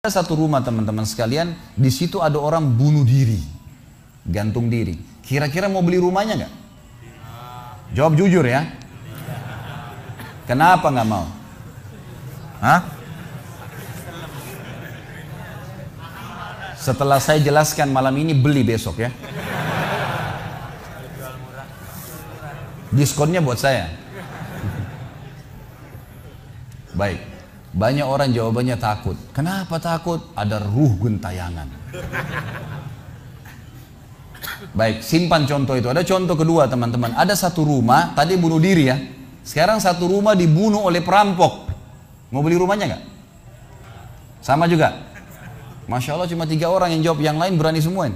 Ada satu rumah teman-teman sekalian, di situ ada orang bunuh diri, gantung diri. Kira-kira mau beli rumahnya nggak? Jawab jujur ya. Kenapa nggak mau? Hah? Setelah saya jelaskan malam ini beli besok ya. Diskonnya buat saya. Baik. Banyak orang jawabannya takut. Kenapa takut? Ada ruh gentayangan. Baik, simpan contoh itu. Ada contoh kedua teman-teman. Ada satu rumah, tadi bunuh diri ya. Sekarang satu rumah dibunuh oleh perampok. Mau beli rumahnya nggak? Sama juga. Masya Allah cuma 3 orang yang jawab, yang lain berani semua.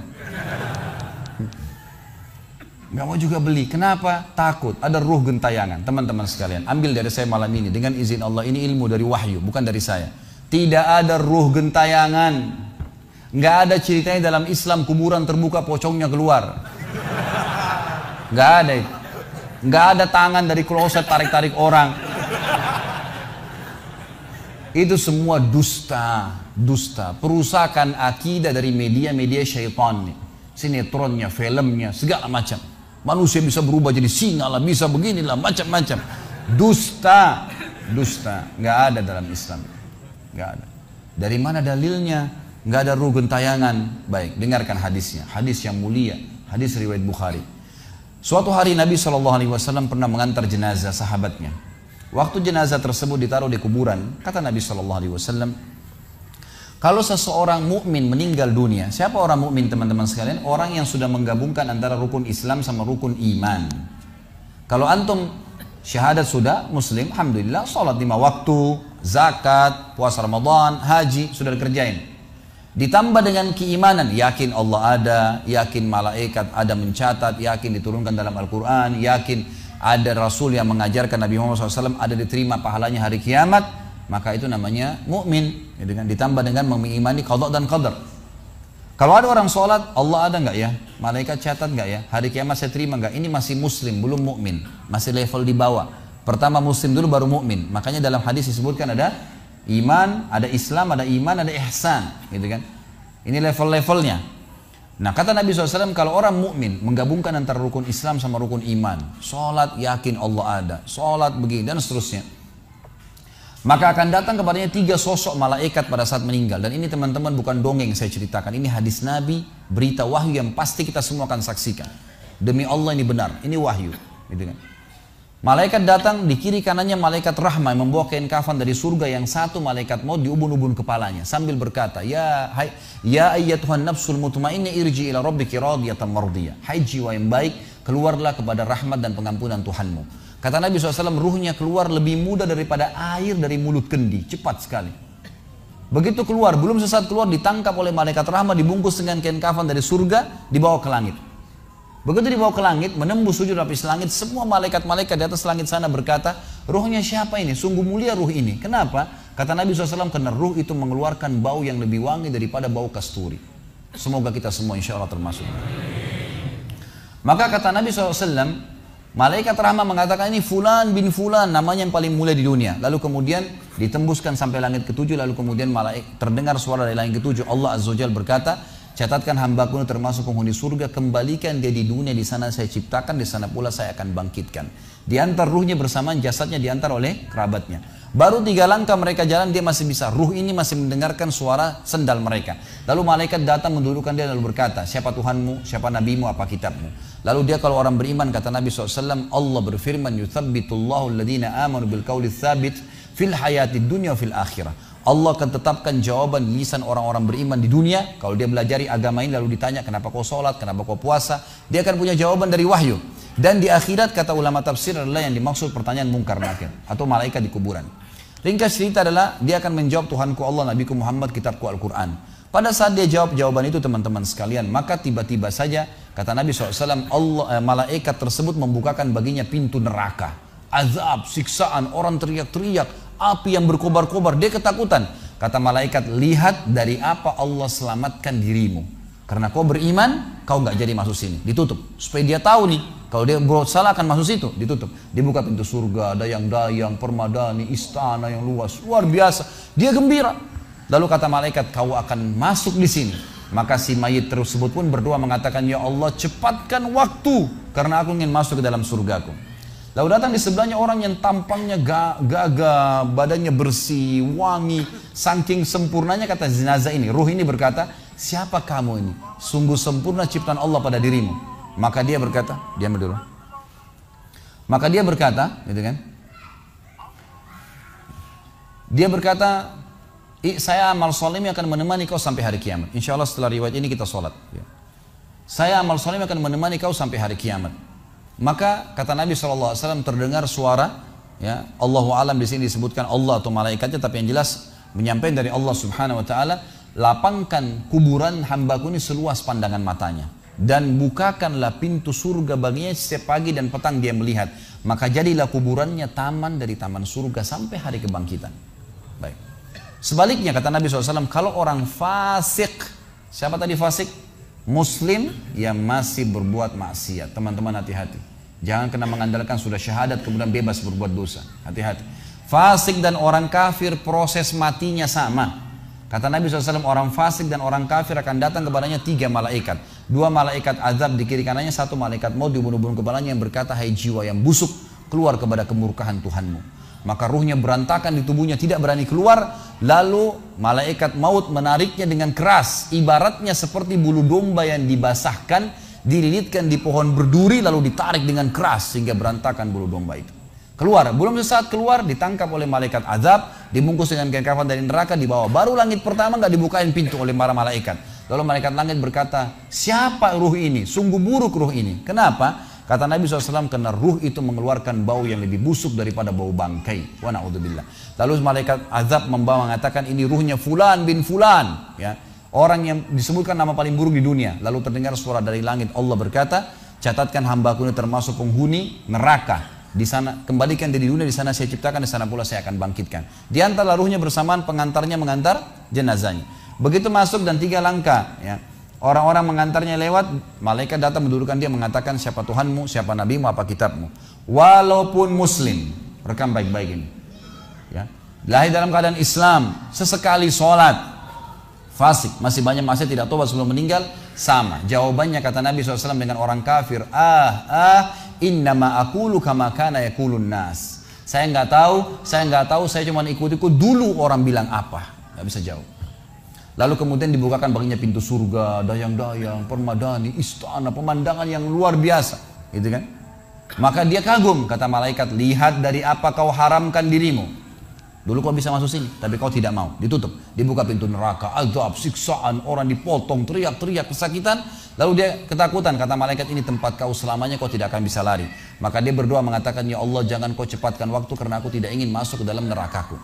Nggak mau juga beli. Kenapa? Takut. Ada ruh gentayangan. Teman-teman sekalian, ambil dari saya malam ini. Dengan izin Allah, ini ilmu dari wahyu, bukan dari saya. Tidak ada ruh gentayangan. Nggak ada ceritanya dalam Islam kuburan terbuka pocongnya keluar. Nggak ada itu. Nggak ada tangan dari kloset tarik-tarik orang. Itu semua dusta. Dusta. Perusakan akidah dari media-media syaitan. Sinetronnya, filmnya, segala macam. Manusia bisa berubah jadi singa lah, bisa beginilah, macam-macam. Dusta, dusta, nggak ada dalam Islam, nggak ada. Dari mana dalilnya? Nggak ada ruh gentayangan. Baik, dengarkan hadisnya. Hadis yang mulia, hadis riwayat Bukhari. Suatu hari Nabi SAW pernah mengantar jenazah sahabatnya. Waktu jenazah tersebut ditaruh di kuburan, kata Nabi SAW, kalau seseorang mukmin meninggal dunia, siapa orang mukmin teman-teman sekalian? Orang yang sudah menggabungkan antara rukun Islam sama rukun iman. Kalau antum syahadat sudah, muslim, alhamdulillah, sholat 5 waktu, zakat, puasa Ramadan, haji, sudah dikerjain. Ditambah dengan keimanan, yakin Allah ada, yakin malaikat ada mencatat, yakin diturunkan dalam Al-Quran, yakin ada Rasul yang mengajarkan Nabi Muhammad SAW ada diterima pahalanya hari kiamat. Maka itu namanya mukmin, ditambah dengan mengimani qada dan qadar. Kalau ada orang sholat, Allah ada nggak ya? Malaikat catat nggak ya? Hari kiamat saya terima nggak? Ini masih muslim, belum mukmin, masih level di bawah. Pertama muslim dulu baru mukmin. Makanya dalam hadis disebutkan ada iman, ada Islam, ada iman, ada ihsan, gitu kan? Ini level-levelnya. Nah kata Nabi SAW, kalau orang mukmin menggabungkan antara rukun Islam sama rukun iman, sholat yakin Allah ada, sholat begini dan seterusnya, maka akan datang kepadanya 3 sosok malaikat pada saat meninggal. Dan ini teman-teman bukan dongeng saya ceritakan. Ini hadis Nabi, berita wahyu yang pasti kita semua akan saksikan. Demi Allah ini benar, ini wahyu. Gitu kan. Malaikat datang, di kiri kanannya malaikat rahmah yang membawa kain kafan dari surga, yang satu malaikat maut diubun-ubun kepalanya sambil berkata, ya ayyatuhan nafsul mutmainnah irji ila rabbiki radiyatan mardiyah. Hai jiwa yang baik, keluarlah kepada rahmat dan pengampunan Tuhanmu. Kata Nabi SAW, ruhnya keluar lebih mudah daripada air dari mulut kendi, cepat sekali. Begitu keluar, belum sesaat keluar, ditangkap oleh malaikat rahmat, dibungkus dengan kain kafan dari surga, dibawa ke langit. Begitu dibawa ke langit, menembus 7 lapis langit, semua malaikat-malaikat di atas langit sana berkata, ruhnya siapa ini? Sungguh mulia ruh ini. Kenapa? Kata Nabi SAW, karena ruh itu mengeluarkan bau yang lebih wangi daripada bau kasturi. Semoga kita semua insya Allah termasuk. Maka kata Nabi SAW, malaikat rahmah mengatakan ini fulan bin fulan, namanya yang paling mulia di dunia. Lalu kemudian ditembuskan sampai langit ke-7, lalu kemudian terdengar suara dari langit ke-7. Allah Azza wa Jalla berkata, catatkan hambaku ini termasuk penghuni surga, kembalikan dia di dunia, di sana saya ciptakan, di sana pula saya akan bangkitkan. Diantar ruhnya bersamaan jasadnya diantar oleh kerabatnya. Baru 3 langkah mereka jalan, dia masih bisa, ruh ini masih mendengarkan suara sendal mereka. Lalu malaikat datang mendudukkan dia lalu berkata, siapa Tuhanmu, siapa nabimu, apa kitabmu? Lalu dia kalau orang beriman, kata Nabi SAW, Allah berfirman, yuthabbitullahu alladhina amanu bil qawli tsabit fil hayatid dunya fil akhirah. Allah akan tetapkan jawaban lisan orang-orang beriman di dunia. Kalau dia belajari agama ini lalu ditanya kenapa kau sholat, kenapa kau puasa, dia akan punya jawaban dari wahyu. Dan di akhirat kata ulama tafsir adalah yang dimaksud pertanyaan mungkar nakir atau malaikat di kuburan. Ringkas cerita adalah dia akan menjawab, Tuhanku Allah, Nabiku Muhammad, kitabku Al-Quran. Pada saat dia jawab jawaban itu teman-teman sekalian, maka tiba-tiba saja kata Nabi SAW, malaikat tersebut membukakan baginya pintu neraka. Azab, siksaan, orang teriak-teriak, api yang berkobar-kobar, dia ketakutan. Kata malaikat, lihat dari apa Allah selamatkan dirimu. Karena kau beriman, kau nggak jadi masuk sini, ditutup. Supaya dia tahu nih, kalau dia berbuat salah akan masuk situ, ditutup. Dibuka pintu surga, dayang-dayang, permadani, istana yang luas, luar biasa. Dia gembira. Lalu kata malaikat, kau akan masuk di sini. Maka si mayit tersebut pun berdoa mengatakan, ya Allah cepatkan waktu karena aku ingin masuk ke dalam surgaku. Lalu datang di sebelahnya orang yang tampangnya gagah, badannya bersih, wangi, saking sempurnanya kata jenazah ini. Ruh ini berkata, siapa kamu ini? Sungguh sempurna ciptaan Allah pada dirimu. Maka dia berkata, diam dulu. Maka dia berkata, gitu kan? Dia berkata, saya amal soleh akan menemani kau sampai hari kiamat. Insya Allah setelah riwayat ini kita sholat. Saya amal soleh akan menemani kau sampai hari kiamat. Maka kata Nabi SAW terdengar suara, ya Allahu alam di sini disebutkan Allah atau malaikatnya, tapi yang jelas menyampaikan dari Allah Subhanahu Wa Taala, lapangkan kuburan hambaku ini seluas pandangan matanya dan bukakanlah pintu surga baginya setiap pagi dan petang dia melihat. Maka jadilah kuburannya taman dari taman surga sampai hari kebangkitan. Baik. Sebaliknya kata Nabi SAW, kalau orang fasik, siapa tadi fasik? Muslim yang masih berbuat maksiat. Teman-teman hati-hati. Jangan kena mengandalkan sudah syahadat kemudian bebas berbuat dosa. Hati-hati. Fasik dan orang kafir proses matinya sama. Kata Nabi SAW, orang fasik dan orang kafir akan datang kepadanya 3 malaikat. 2 malaikat azab di kiri kanannya, 1 malaikat maut di bunuh-bunuh kepalanya yang berkata, hai jiwa yang busuk, keluar kepada kemurkaan Tuhanmu. Maka ruhnya berantakan di tubuhnya, tidak berani keluar. Lalu malaikat maut menariknya dengan keras, ibaratnya seperti bulu domba yang dibasahkan, dililitkan di pohon berduri, lalu ditarik dengan keras sehingga berantakan bulu domba itu. Keluar, belum sesaat keluar ditangkap oleh malaikat azab, dibungkus dengan kain kafan dari neraka, dibawa. Baru langit pertama nggak dibukain pintu oleh para malaikat. Lalu malaikat langit berkata, siapa ruh ini? Sungguh buruk ruh ini. Kenapa? Kata Nabi SAW, karena ruh itu mengeluarkan bau yang lebih busuk daripada bau bangkai. Wa na'udzubillah. Lalu malaikat azab membawa mengatakan, ini ruhnya Fulan bin Fulan. Ya. Orang yang disebutkan nama paling buruk di dunia. Lalu terdengar suara dari langit. Allah berkata, catatkan hambaku ini termasuk penghuni neraka. Di sana, kembalikan dia di dunia, di sana saya ciptakan, di sana pula saya akan bangkitkan. Di antara ruhnya bersamaan pengantarnya mengantar jenazahnya. Begitu masuk dan 3 langkah. Ya. Orang-orang mengantarnya lewat, malaikat datang mendudukkan dia mengatakan siapa Tuhanmu, siapa Nabimu, apa kitabmu. Walaupun Muslim, rekam baik-baik ini. Ya. Lahir dalam keadaan Islam, sesekali sholat, fasik, masih banyak maksiat tidak tobat sebelum meninggal, sama. Jawabannya kata Nabi SAW dengan orang kafir, innama aqulu kama kana yaqulun nas. Saya nggak tahu, saya cuma ikut-ikut dulu orang bilang apa, nggak bisa jawab. Lalu kemudian dibukakan baginya pintu surga, dayang-dayang, permadani, istana, pemandangan yang luar biasa, gitu kan? Maka dia kagum, kata malaikat, lihat dari apa kau haramkan dirimu. Dulu kau bisa masuk sini, tapi kau tidak mau, ditutup. Dibuka pintu neraka, azab, siksaan, orang dipotong, teriak-teriak, kesakitan. Lalu dia ketakutan, kata malaikat, ini tempat kau selamanya, kau tidak akan bisa lari. Maka dia berdoa mengatakan, ya Allah jangan kau cepatkan waktu karena aku tidak ingin masuk ke dalam nerakaku.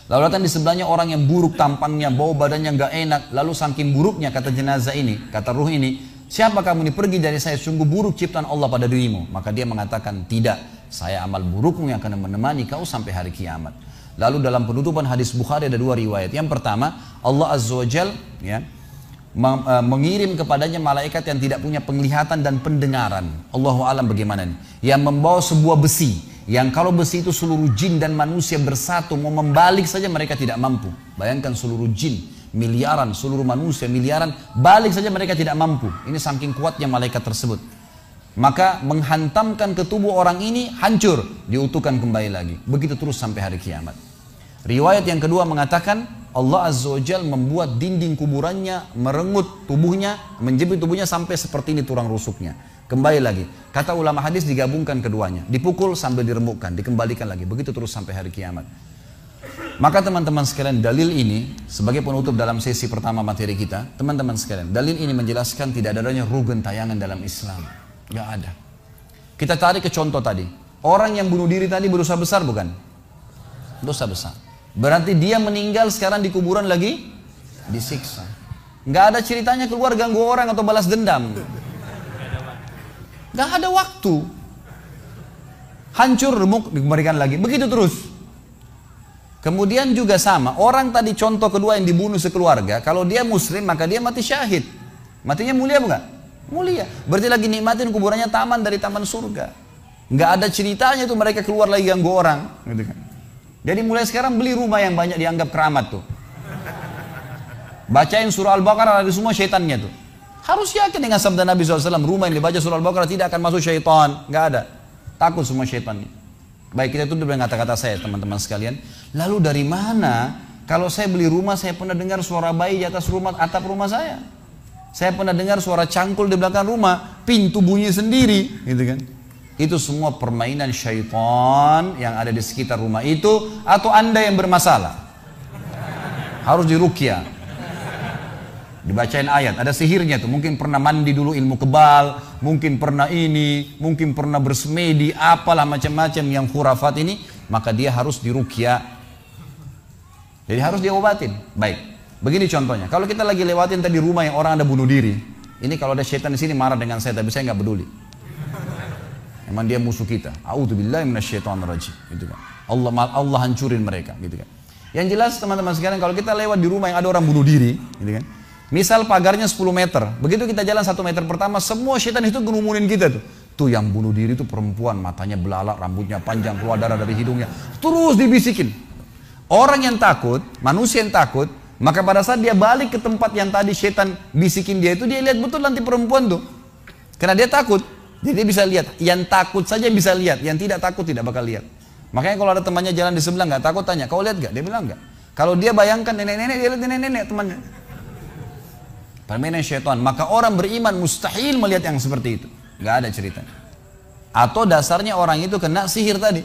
Lalu datang di sebelahnya orang yang buruk tampangnya, bau badannya nggak enak. Lalu saking buruknya kata jenazah ini, kata ruh ini, siapa kamu ini? Pergi dari saya, sungguh buruk ciptaan Allah pada dirimu. Maka dia mengatakan, tidak, saya amal burukmu yang akan menemani kau sampai hari kiamat. Lalu dalam penutupan hadis Bukhari ada 2 riwayat. Yang pertama, Allah Azza wa Jal ya, mengirim kepadanya malaikat yang tidak punya penglihatan dan pendengaran. Allahu alam bagaimana nih? Yang membawa sebuah besi. Yang kalau besi itu seluruh jin dan manusia bersatu mau membalik saja mereka tidak mampu. Bayangkan seluruh jin miliaran, seluruh manusia miliaran, balik saja mereka tidak mampu. Ini saking kuatnya malaikat tersebut. Maka menghantamkan ke tubuh orang ini hancur, diutuhkan kembali lagi. Begitu terus sampai hari kiamat. Riwayat yang kedua mengatakan Allah Azza wa Jal membuat dinding kuburannya merengut tubuhnya, menjepit tubuhnya sampai seperti ini tulang rusuknya. Kembali lagi, kata ulama hadis digabungkan keduanya, dipukul sambil diremukkan, dikembalikan lagi, begitu terus sampai hari kiamat. Maka teman-teman sekalian, dalil ini sebagai penutup dalam sesi pertama materi kita, teman-teman sekalian, dalil ini menjelaskan tidak adanya ruh gentayangan dalam Islam, nggak ada. Kita tarik ke contoh tadi, orang yang bunuh diri tadi berdosa besar bukan? Dosa besar. Berarti dia meninggal sekarang di kuburan lagi disiksa. Nggak ada ceritanya keluar ganggu orang atau balas dendam. Gak ada waktu. Hancur, remuk, dikembalikan lagi. Begitu terus. Kemudian juga sama. Orang tadi contoh kedua yang dibunuh sekeluarga. Kalau dia muslim maka dia mati syahid. Matinya mulia bukan? Mulia. Berarti lagi nikmatin kuburannya taman dari taman surga. Gak ada ceritanya tuh mereka keluar lagi ganggu orang. Gitu kan. Jadi mulai sekarang beli rumah yang banyak dianggap keramat tuh. bacain surah Al-Baqarah ada semua syaitannya tuh. Harus yakin dengan sabda Nabi SAW, rumah yang dibaca surah Al-Baqarah tidak akan masuk syaitan, nggak ada. Takut semua syaitannya. Baik, kita tutup dengan kata-kata saya teman-teman sekalian. Lalu dari mana kalau saya beli rumah saya pernah dengar suara bayi di atas rumah, atap rumah saya. Saya pernah dengar suara cangkul di belakang rumah, pintu bunyi sendiri, gitu kan. Itu semua permainan syaitan yang ada di sekitar rumah itu, atau Anda yang bermasalah. Harus diruqyah. Dibacain ayat, ada sihirnya tuh. Mungkin pernah mandi dulu ilmu kebal, mungkin pernah ini, mungkin pernah bersemedi, apalah macam-macam yang khurafat ini, maka dia harus diruqyah. Jadi harus diobatin. Baik, begini contohnya. Kalau kita lagi lewatin tadi rumah yang orang ada bunuh diri, ini kalau ada syaitan di sini marah dengan saya, tapi saya nggak peduli. Emang dia musuh kita. A'udzubillahi minasyaitonirrajim. Gitu kan. Allah hancurin mereka. Gitu kan. Yang jelas teman-teman sekalian, kalau kita lewat di rumah yang ada orang bunuh diri, gitu kan. Misal pagarnya 10 meter, begitu kita jalan 1 meter pertama, semua syaitan itu ngerumunin kita tuh. Tuh yang bunuh diri itu perempuan, matanya belalak, rambutnya panjang, keluar darah dari hidungnya. Terus dibisikin. Orang yang takut, manusia yang takut, maka pada saat dia balik ke tempat yang tadi syaitan bisikin dia itu, dia lihat betul nanti perempuan tuh. Karena dia takut, jadi dia bisa lihat. Yang takut saja bisa lihat, yang tidak takut tidak bakal lihat. Makanya kalau ada temannya jalan di sebelah nggak takut, tanya, kau lihat nggak? Dia bilang nggak. Kalau dia bayangkan nenek-nenek, dia lihat nenek-nenek temannya. Permainan syaitan. Maka orang beriman mustahil melihat yang seperti itu. Nggak ada ceritanya. Atau dasarnya orang itu kena sihir tadi.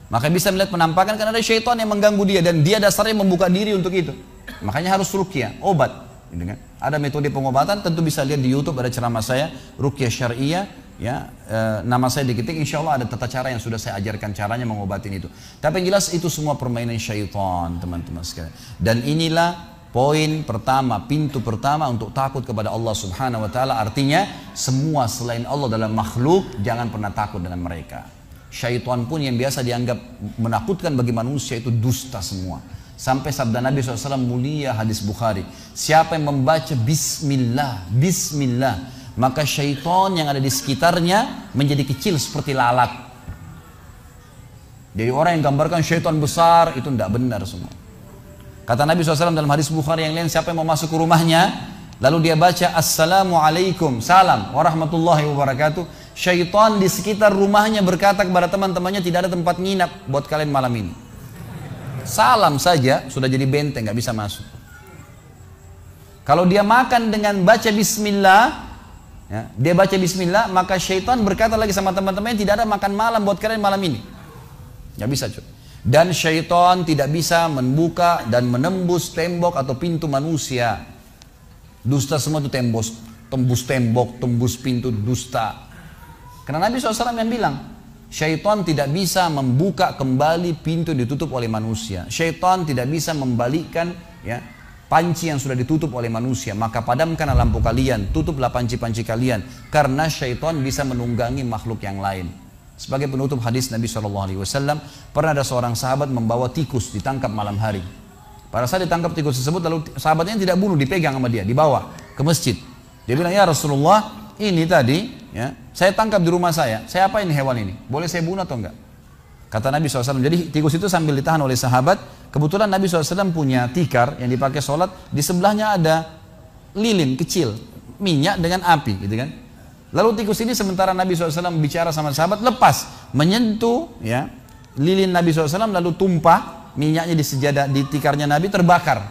Maka bisa melihat penampakan karena ada syaitan yang mengganggu dia. Dan dia dasarnya membuka diri untuk itu. Makanya harus ruqyah, obat. Gitu kan? Ada metode pengobatan, tentu bisa lihat di YouTube, ada ceramah saya, ruqyah syariah. Ya, nama saya diketik, insya Allah ada tata cara yang sudah saya ajarkan caranya mengobatin itu. Tapi yang jelas itu semua permainan syaitan, teman-teman sekalian. Dan inilah poin pertama, pintu pertama untuk takut kepada Allah Subhanahu wa Ta'ala. Artinya semua selain Allah dalam makhluk jangan pernah takut dengan mereka. Syaitan pun yang biasa dianggap menakutkan bagi manusia itu dusta semua. Sampai sabda Nabi SAW mulia, hadis Bukhari, siapa yang membaca Bismillah, Bismillah, maka syaitan yang ada di sekitarnya menjadi kecil seperti lalat. Jadi orang yang gambarkan syaitan besar itu tidak benar semua. Kata Nabi SAW dalam hadis Bukhari yang lain, siapa yang mau masuk ke rumahnya lalu dia baca Assalamualaikum, salam warahmatullahi wabarakatuh, syaitan di sekitar rumahnya berkata kepada teman-temannya, tidak ada tempat nginap buat kalian malam ini. Salam saja sudah jadi benteng, nggak bisa masuk. Kalau dia makan dengan baca Bismillah, ya, dia baca Bismillah, maka syaitan berkata lagi sama teman-temannya, tidak ada makan malam buat kalian malam ini. Nggak bisa cuy. Dan syaitan tidak bisa membuka dan menembus tembok atau pintu manusia. Dusta semua itu tembus tembok, tembus pintu, dusta. Karena Nabi SAW yang bilang, syaitan tidak bisa membuka kembali pintu ditutup oleh manusia. Syaitan tidak bisa membalikkan ya, panci yang sudah ditutup oleh manusia. Maka padamkanlah lampu kalian, tutuplah panci-panci kalian. Karena syaitan bisa menunggangi makhluk yang lain. Sebagai penutup hadis Nabi SAW, pernah ada seorang sahabat membawa tikus ditangkap malam hari. Pada saat ditangkap tikus tersebut, lalu sahabatnya tidak bunuh, dipegang sama dia, dibawa ke masjid. Dia bilang, ya Rasulullah, ini tadi ya, saya tangkap di rumah saya apain hewan ini? Boleh saya bunuh atau enggak? Kata Nabi SAW, jadi tikus itu sambil ditahan oleh sahabat. Kebetulan Nabi SAW punya tikar yang dipakai sholat, di sebelahnya ada lilin kecil, minyak dengan api gitu kan. Lalu tikus ini sementara Nabi SAW bicara sama sahabat, lepas, menyentuh ya, lilin Nabi SAW, lalu tumpah minyaknya di sejadah, di tikarnya Nabi, terbakar.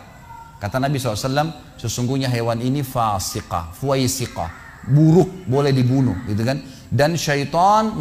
Kata Nabi SAW, sesungguhnya hewan ini fasiqah, fuwaisiqah, buruk, boleh dibunuh gitu kan. Dan syaitan